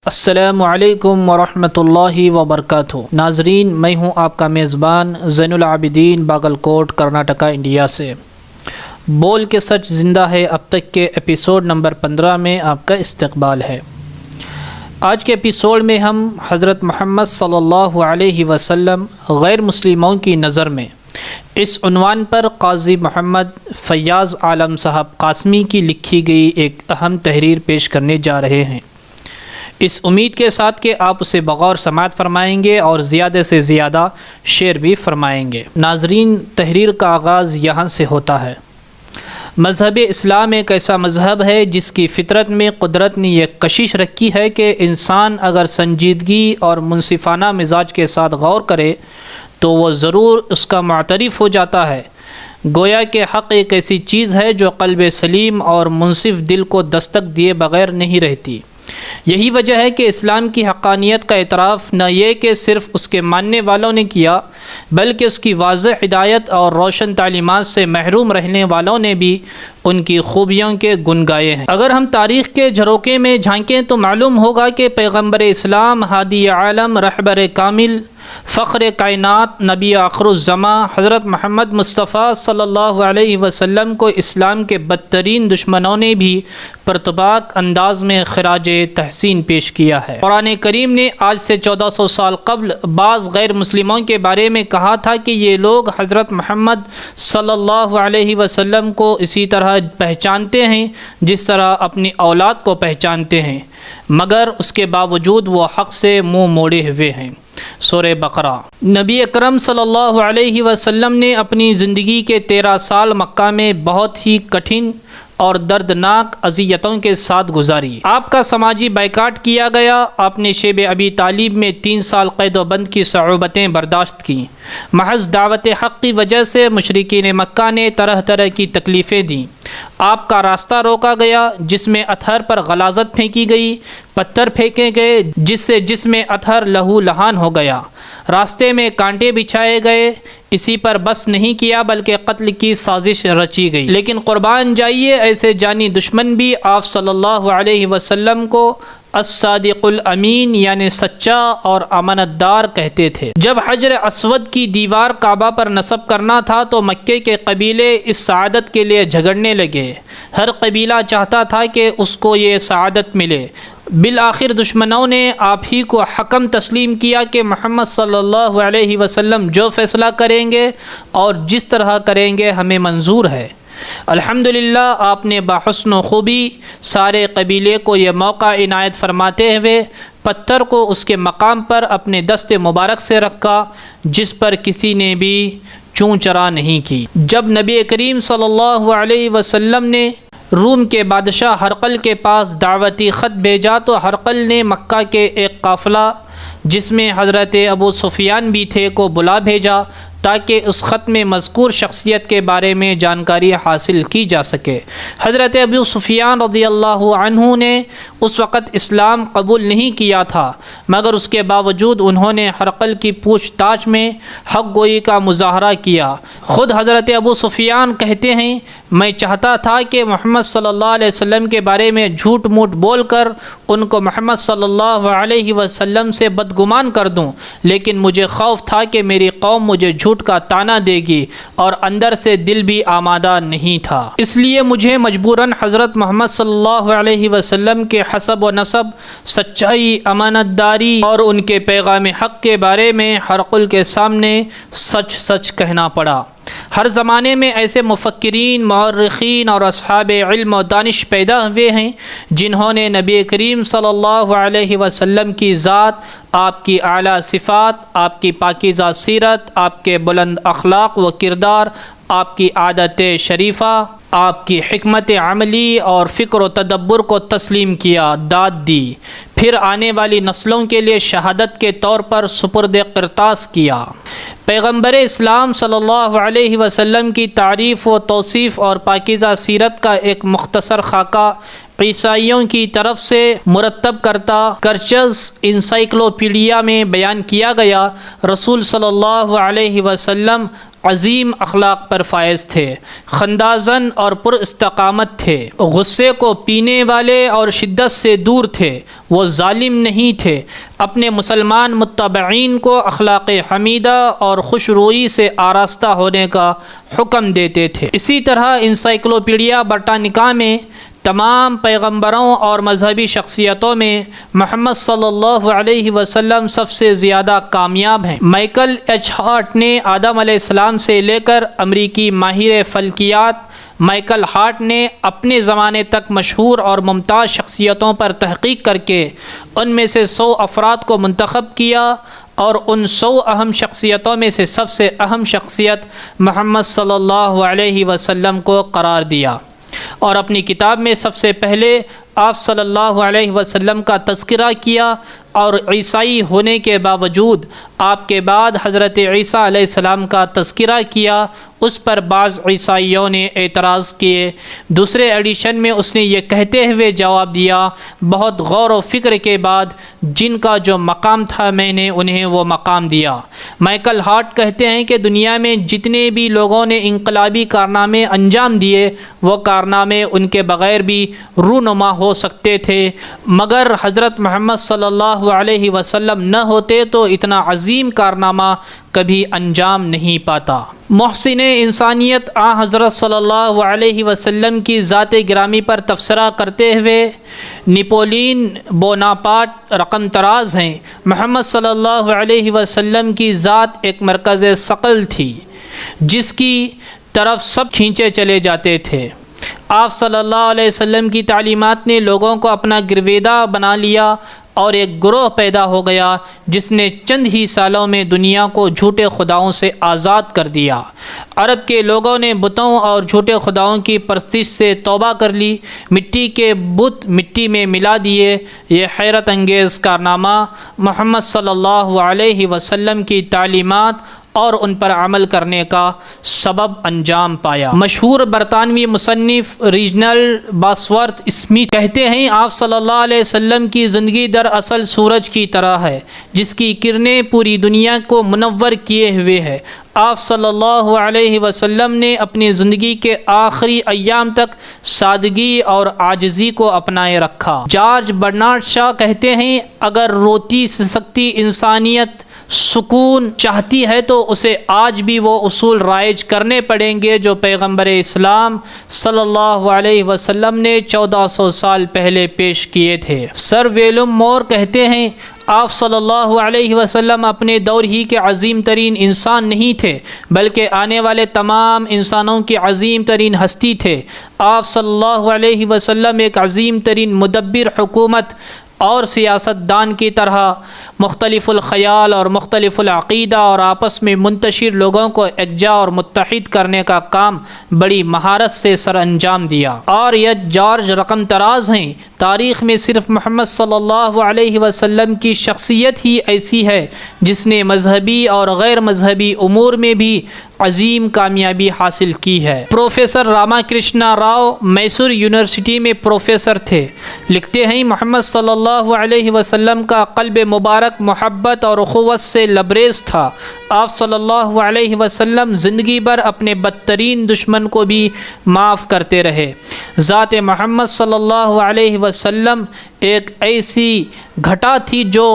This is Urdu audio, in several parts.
السلام علیکم ورحمۃ اللہ وبرکاتہ۔ ناظرین، میں ہوں آپ کا میزبان زین العابدین، باگل کوٹ، کرناٹکا، انڈیا سے۔ بول کے سچ زندہ ہے اب تک کے ایپیسوڈ نمبر 15 میں آپ کا استقبال ہے۔ آج کے ایپیسوڈ میں ہم حضرت محمد صلی اللہ علیہ وسلم غیر مسلموں کی نظر میں اس عنوان پر قاضی محمد فیاض عالم صاحب قاسمی کی لکھی گئی ایک اہم تحریر پیش کرنے جا رہے ہیں، اس امید کے ساتھ کہ آپ اسے بغور سماعت فرمائیں گے اور زیادہ سے زیادہ شیئر بھی فرمائیں گے۔ ناظرین، تحریر کا آغاز یہاں سے ہوتا ہے۔ مذہب اسلام ایک ایسا مذہب ہے جس کی فطرت میں قدرت نے یہ کشش رکھی ہے کہ انسان اگر سنجیدگی اور منصفانہ مزاج کے ساتھ غور کرے تو وہ ضرور اس کا معترف ہو جاتا ہے۔ گویا کہ حق ایک ایسی چیز ہے جو قلب سلیم اور منصف دل کو دستک دیے بغیر نہیں رہتی۔ یہی وجہ ہے کہ اسلام کی حقانیت کا اعتراف نہ یہ کہ صرف اس کے ماننے والوں نے کیا، بلکہ اس کی واضح ہدایت اور روشن تعلیمات سے محروم رہنے والوں نے بھی ان کی خوبیوں کے گن گائے ہیں۔ اگر ہم تاریخ کے جھروکے میں جھانکیں تو معلوم ہوگا کہ پیغمبر اسلام، ہادی عالم، رہبر کامل، فخر کائنات، نبی آخر الزماں حضرت محمد مصطفیٰ صلی اللہ علیہ وسلم کو اسلام کے بدترین دشمنوں نے بھی پرتپاک انداز میں خراج تحسین پیش کیا ہے۔ قرآن کریم نے آج سے 1400 سال قبل بعض غیر مسلموں کے بارے میں کہا تھا کہ یہ لوگ حضرت محمد صلی اللہ علیہ وسلم کو اسی طرح پہچانتے ہیں جس طرح اپنی اولاد کو پہچانتے ہیں، مگر اس کے باوجود وہ حق سے منہ موڑے ہوئے ہیں۔ سورہ بقرہ۔ نبی اکرم صلی اللہ علیہ وسلم نے اپنی زندگی کے 13 سال مکہ میں بہت ہی کٹھن اور دردناک اذیتوں کے ساتھ گزاری۔ آپ کا سماجی بائیکاٹ کیا گیا۔ آپ نے شیب ابی طالب میں 3 سال قید و بند کی صعوبتیں برداشت کیں۔ محض دعوت حق کی وجہ سے مشرکین مکہ نے طرح طرح کی تکلیفیں دیں۔ آپ کا راستہ روکا گیا جس میں اطہر پر غلاظت پھینکی گئی، پتھر پھینکے گئے جس میں اطہر لہو لہان ہو گیا، راستے میں کانٹے بچھائے گئے۔ اسی پر بس نہیں کیا بلکہ قتل کی سازش رچی گئی۔ لیکن قربان جائیے، ایسے جانی دشمن بھی آپ صلی اللہ علیہ وسلم کو الصادق الامین یعنی سچا اور امانت دار کہتے تھے۔ جب حجر اسود کی دیوار کعبہ پر نصب کرنا تھا تو مکے کے قبیلے اس سعادت کے لیے جھگڑنے لگے۔ ہر قبیلہ چاہتا تھا کہ اس کو یہ سعادت ملے۔ بالآخر دشمنوں نے آپ ہی کو حکم تسلیم کیا کہ محمد صلی اللہ علیہ وسلم جو فیصلہ کریں گے اور جس طرح کریں گے ہمیں منظور ہے۔ الحمدللہ آپ نے بحسن و خوبی سارے قبیلے کو یہ موقع عنایت فرماتے ہوئے پتھر کو اس کے مقام پر اپنے دست مبارک سے رکھا جس پر کسی نے بھی چوں چرا نہیں کی۔ جب نبی کریم صلی اللہ علیہ وسلم نے روم کے بادشاہ ہرقل کے پاس دعوتی خط بھیجا تو ہرقل نے مکہ کے ایک قافلہ جس میں حضرت ابو سفیان بھی تھے کو بلا بھیجا تاکہ اس خط میں مذکور شخصیت کے بارے میں جانکاری حاصل کی جا سکے۔ حضرت ابو سفیان رضی اللہ عنہ نے اس وقت اسلام قبول نہیں کیا تھا، مگر اس کے باوجود انہوں نے ہرقل کی پوچھ تاچھ میں حق گوئی کا مظاہرہ کیا۔ خود حضرت ابو سفیان کہتے ہیں، میں چاہتا تھا کہ محمد صلی اللہ علیہ وسلم کے بارے میں جھوٹ موٹ بول کر ان کو محمد صلی اللہ علیہ وسلم سے بدگمان کر دوں، لیکن مجھے خوف تھا کہ میری قوم مجھے جھوٹ کا تانا دے گی اور اندر سے دل بھی آمادہ نہیں تھا، اس لیے مجھے مجبوراً حضرت محمد صلی اللہ علیہ وسلم کے حسب و نسب، سچائی، امانت داری اور ان کے پیغام حق کے بارے میں ہرقل کے سامنے سچ سچ کہنا پڑا۔ ہر زمانے میں ایسے مفکرین، مورخین اور اصحاب علم و دانش پیدا ہوئے ہیں جنہوں نے نبی کریم صلی اللہ علیہ وسلم کی ذات، آپ کی اعلیٰ صفات، آپ کی پاکیزہ سیرت، آپ کے بلند اخلاق و کردار، آپ کی عادت شریفہ، آپ کی حکمت عملی اور فکر و تدبر کو تسلیم کیا، داد دی، پھر آنے والی نسلوں کے لیے شہادت کے طور پر سپرد قرطاس کیا۔ پیغمبر اسلام صلی اللہ علیہ وسلم کی تعریف و توصیف اور پاکیزہ سیرت کا ایک مختصر خاکہ عیسائیوں کی طرف سے مرتب کرتا کرچز انسائکلوپیڈیا میں بیان کیا گیا۔ رسول صلی اللہ علیہ وسلم عظیم اخلاق پر فائز تھے، خندازن اور پر استقامت تھے، غصے کو پینے والے اور شدت سے دور تھے، وہ ظالم نہیں تھے، اپنے مسلمان متبعین کو اخلاق حمیدہ اور خوش روئی سے آراستہ ہونے کا حکم دیتے تھے۔ اسی طرح انسائکلوپیڈیا برٹانیکا میں تمام پیغمبروں اور مذہبی شخصیتوں میں محمد صلی اللہ علیہ وسلم سب سے زیادہ کامیاب ہیں۔ مائیکل ایچ ہارٹ نے آدم علیہ السلام سے لے کر امریکی ماہر فلکیات مائیکل ہارٹ نے اپنے زمانے تک مشہور اور ممتاز شخصیتوں پر تحقیق کر کے ان میں سے 100 افراد کو منتخب کیا اور ان 100 اہم شخصیتوں میں سے سب سے اہم شخصیت محمد صلی اللہ علیہ وسلم کو قرار دیا، اور اپنی کتاب میں سب سے پہلے آپ صلی اللہ علیہ وسلم کا تذکرہ کیا، اور عیسائی ہونے کے باوجود آپ کے بعد حضرت عیسیٰ علیہ السلام کا تذکرہ کیا۔ اس پر بعض عیسائیوں نے اعتراض کیے۔ دوسرے ایڈیشن میں اس نے یہ کہتے ہوئے جواب دیا، بہت غور و فکر کے بعد جن کا جو مقام تھا میں نے انہیں وہ مقام دیا۔ مائیکل ہارٹ کہتے ہیں کہ دنیا میں جتنے بھی لوگوں نے انقلابی کارنامے انجام دیے وہ کارنامے ان کے بغیر بھی رونما ہو سکتے تھے، مگر حضرت محمد صلی اللہ علیہ وسلم نہ ہوتے تو اتنا عظیم کارنامہ کبھی انجام نہیں پاتا۔ محسن انسانیت حضرت صلی اللہ علیہ وسلم کی ذات گرامی پر تبصرہ کرتے ہوئے نپولین بوناپارٹ رقم طراز ہیں۔ محمد صلی اللہ علیہ وسلم کی ذات ایک مرکز ثقل تھی جس کی طرف سب کھینچے چلے جاتے تھے۔ آپ صلی اللہ علیہ وسلم کی تعلیمات نے لوگوں کو اپنا گرویدہ بنا لیا اور ایک گروہ پیدا ہو گیا جس نے چند ہی سالوں میں دنیا کو جھوٹے خداؤں سے آزاد کر دیا۔ عرب کے لوگوں نے بتوں اور جھوٹے خداؤں کی پرستش سے توبہ کر لی، مٹی کے بت مٹی میں ملا دیے۔ یہ حیرت انگیز کارنامہ محمد صلی اللہ علیہ وسلم کی تعلیمات اور ان پر عمل کرنے کا سبب انجام پایا۔ مشہور برطانوی مصنف ریجنلڈ باسورتھ اسمتھ کہتے ہیں، آپ صلی اللہ علیہ وسلم کی زندگی دراصل سورج کی طرح ہے جس کی کرنیں پوری دنیا کو منور کیے ہوئے ہے۔ آپ صلی اللہ علیہ وسلم نے اپنی زندگی کے آخری ایام تک سادگی اور عاجزی کو اپنائے رکھا۔ جارج برنارڈ شاہ کہتے ہیں، اگر روتی سسکتی انسانیت سکون چاہتی ہے تو اسے آج بھی وہ اصول رائج کرنے پڑیں گے جو پیغمبر اسلام صلی اللہ علیہ وسلم نے 1400 سال پہلے پیش کیے تھے۔ سر ویلیم مور کہتے ہیں، آپ صلی اللہ علیہ وسلم اپنے دور ہی کے عظیم ترین انسان نہیں تھے بلکہ آنے والے تمام انسانوں کی عظیم ترین ہستی تھے۔ آپ صلی اللہ علیہ وسلم ایک عظیم ترین مدبر حکومت اور سیاست دان کی طرح مختلف الخیال اور مختلف العقیدہ اور آپس میں منتشر لوگوں کو یکجا اور متحد کرنے کا کام بڑی مہارت سے سر انجام دیا۔ اور یہ جارج رقم طراز ہیں، تاریخ میں صرف محمد صلی اللہ علیہ وسلم کی شخصیت ہی ایسی ہے جس نے مذہبی اور غیر مذہبی امور میں بھی عظیم کامیابی حاصل کی ہے۔ پروفیسر راما کرشنا راؤ میسور یونیورسٹی میں پروفیسر تھے، لکھتے ہیں، محمد صلی اللہ علیہ وسلم کا قلب مبارک محبت اور اخوت سے لبریز تھا۔ آپ صلی اللہ علیہ وسلم زندگی بھر اپنے بدترین دشمن کو بھی معاف کرتے رہے۔ ذات محمد صلی اللہ علیہ وسلم ایک ایسی گھٹا تھی جو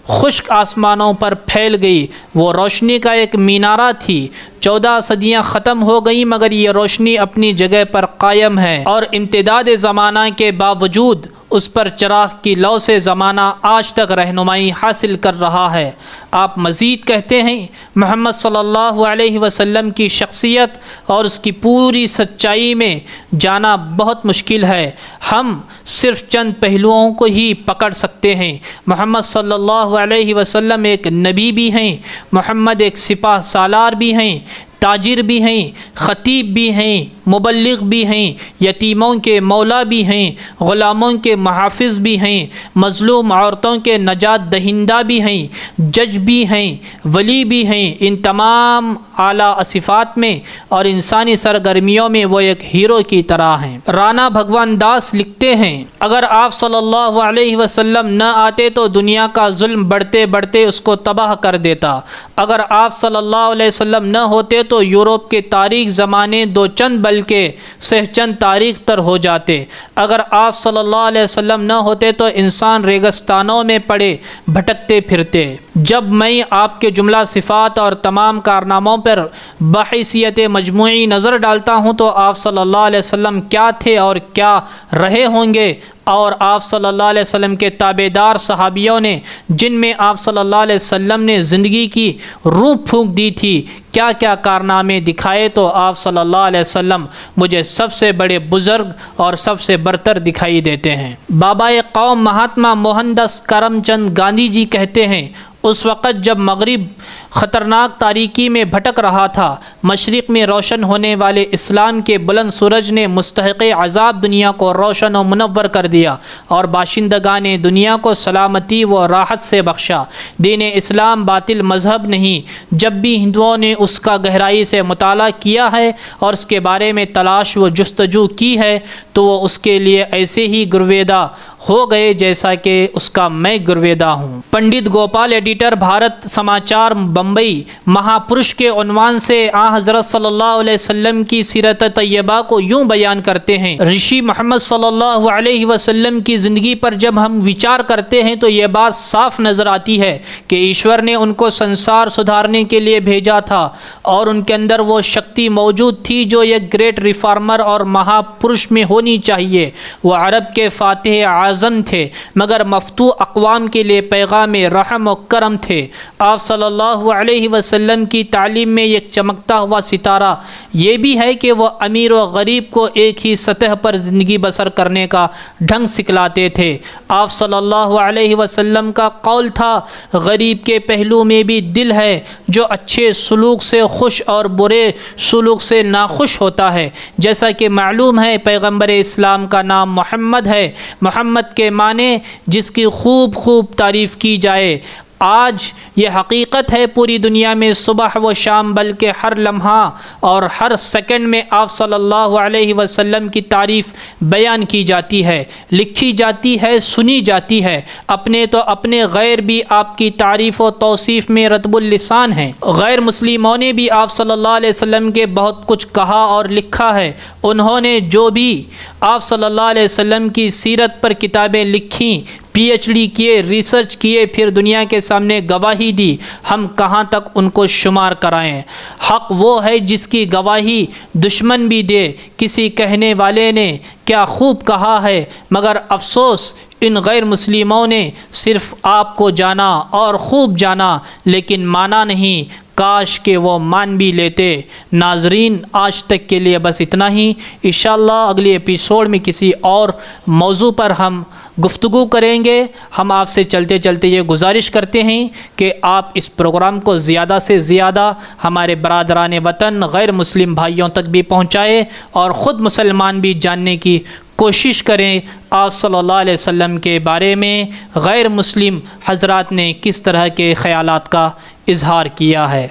خشک آسمانوں پر پھیل گئی، وہ روشنی کا ایک مینارہ تھی۔ 14 صدیاں ختم ہو گئیں مگر یہ روشنی اپنی جگہ پر قائم ہے، اور امتداد زمانہ کے باوجود اس پر چراغ کی لو سے زمانہ آج تک رہنمائی حاصل کر رہا ہے۔ آپ مزید کہتے ہیں، محمد صلی اللہ علیہ وسلم کی شخصیت اور اس کی پوری سچائی میں جانا بہت مشکل ہے، ہم صرف چند پہلوؤں کو ہی پکڑ سکتے ہیں۔ محمد صلی اللہ علیہ وسلم ایک نبی بھی ہیں، محمد ایک سپاہ سالار بھی ہیں، تاجر بھی ہیں، خطیب بھی ہیں، مبلغ بھی ہیں، یتیموں کے مولا بھی ہیں، غلاموں کے محافظ بھی ہیں، مظلوم عورتوں کے نجات دہندہ بھی ہیں، جج بھی ہیں، ولی بھی ہیں۔ ان تمام اعلیٰ صفات میں اور انسانی سرگرمیوں میں وہ ایک ہیرو کی طرح ہیں۔ رانا بھگوان داس لکھتے ہیں، اگر آپ صلی اللہ علیہ وسلم نہ آتے تو دنیا کا ظلم بڑھتے بڑھتے اس کو تباہ کر دیتا، اگر آپ صلی اللہ علیہ وسلم نہ ہوتے تو یورپ کے تاریک زمانے دو چند بلکہ سہ چند تاریخ تر ہو جاتے۔ اگر آپ صلی اللہ علیہ وسلم نہ ہوتے تو انسان ریگستانوں میں پڑے بھٹکتے پھرتے۔ جب میں آپ کے جملہ صفات اور تمام کارناموں پر بحیثیت مجموعی نظر ڈالتا ہوں تو آپ صلی اللہ علیہ وسلم کیا تھے اور کیا رہے ہوں گے، اور آپ صلی اللہ علیہ وسلم کے تابعدار صحابیوں نے جن میں آپ صلی اللہ علیہ وسلم نے زندگی کی روح پھونک دی تھی، کیا کیا کارنامے دکھائے، تو آپ صلی اللہ علیہ وسلم مجھے سب سے بڑے بزرگ اور سب سے برتر دکھائی دیتے ہیں۔ بابا قوم مہاتما موہن داس کرم چند گاندھی جی کہتے ہیں، اس وقت جب مغرب خطرناک تاریکی میں بھٹک رہا تھا، مشرق میں روشن ہونے والے اسلام کے بلند سورج نے مستحق عذاب دنیا کو روشن و منور کر دیا اور باشندگان دنیا کو سلامتی و راحت سے بخشا۔ دین اسلام باطل مذہب نہیں۔ جب بھی ہندوؤں نے اس کا گہرائی سے مطالعہ کیا ہے اور اس کے بارے میں تلاش و جستجو کی ہے تو وہ اس کے لیے ایسے ہی گرویدہ ہو گئے جیسا کہ اس کا میں گرویدہ ہوں۔ پنڈت گوپال ایڈیٹر بھارت سماچار بمبئی مہاپرش کے عنوان سے حضرت صلی اللہ علیہ وسلم کی سیرت طیبہ کو یوں بیان کرتے ہیں، رشی محمد صلی اللہ علیہ وسلم کی زندگی پر جب ہم وچار کرتے ہیں تو یہ بات صاف نظر آتی ہے کہ ایشور نے ان کو سنسار سدھارنے کے لیے بھیجا تھا اور ان کے اندر وہ شکتی موجود تھی جو ایک گریٹ ریفارمر اور مہاپرش میں ہونی چاہیے۔ وہ عرب کے فاتح اعظم تھے مگر مفتوح اقوام کے لیے پیغام رحم و کرم تھے۔ آپ صلی اللہ علیہ وسلم کی تعلیم میں ایک چمکتا ہوا ستارہ یہ بھی ہے کہ وہ امیر و غریب کو ایک ہی سطح پر زندگی بسر کرنے کا ڈھنگ سکھلاتے تھے۔ آپ صلی اللہ علیہ وسلم کا قول تھا، غریب کے پہلو میں بھی دل ہے جو اچھے سلوک سے خوش اور برے سلوک سے ناخوش ہوتا ہے۔ جیسا کہ معلوم ہے پیغمبر اسلام کا نام محمد ہے، محمد کے معنی جس کی خوب تعریف کی جائے۔ آج یہ حقیقت ہے پوری دنیا میں صبح و شام بلکہ ہر لمحہ اور ہر سیکنڈ میں آپ صلی اللہ علیہ وسلم کی تعریف بیان کی جاتی ہے، لکھی جاتی ہے، سنی جاتی ہے۔ اپنے تو اپنے غیر بھی آپ کی تعریف و توصیف میں رطب اللسان ہیں۔ غیر مسلموں نے بھی آپ صلی اللہ علیہ وسلم کے بہت کچھ کہا اور لکھا ہے۔ انہوں نے جو بھی آپ صلی اللہ علیہ وسلم کی سیرت پر کتابیں لکھیں، پی ایچ ڈی کیے، ریسرچ کیے، پھر دنیا کے سامنے گواہی دی، ہم کہاں تک ان کو شمار کرائیں؟ حق وہ ہے جس کی گواہی دشمن بھی دے۔ کسی کہنے والے نے کیا خوب کہا ہے، مگر افسوس ان غیر مسلموں نے صرف آپ کو جانا اور خوب جانا لیکن مانا نہیں۔ کاش کہ وہ مان بھی لیتے۔ ناظرین، آج تک کے لیے بس اتنا ہی۔ انشاءاللہ اگلی ایپیسوڈ میں کسی اور موضوع پر ہم گفتگو کریں گے۔ ہم آپ سے چلتے چلتے یہ گزارش کرتے ہیں کہ آپ اس پروگرام کو زیادہ سے زیادہ ہمارے برادران وطن غیر مسلم بھائیوں تک بھی پہنچائیں اور خود مسلمان بھی جاننے کی کوشش کریں آپ صلی اللہ علیہ وسلم کے بارے میں غیر مسلم حضرات نے کس طرح کے خیالات کا اظہار کیا ہے۔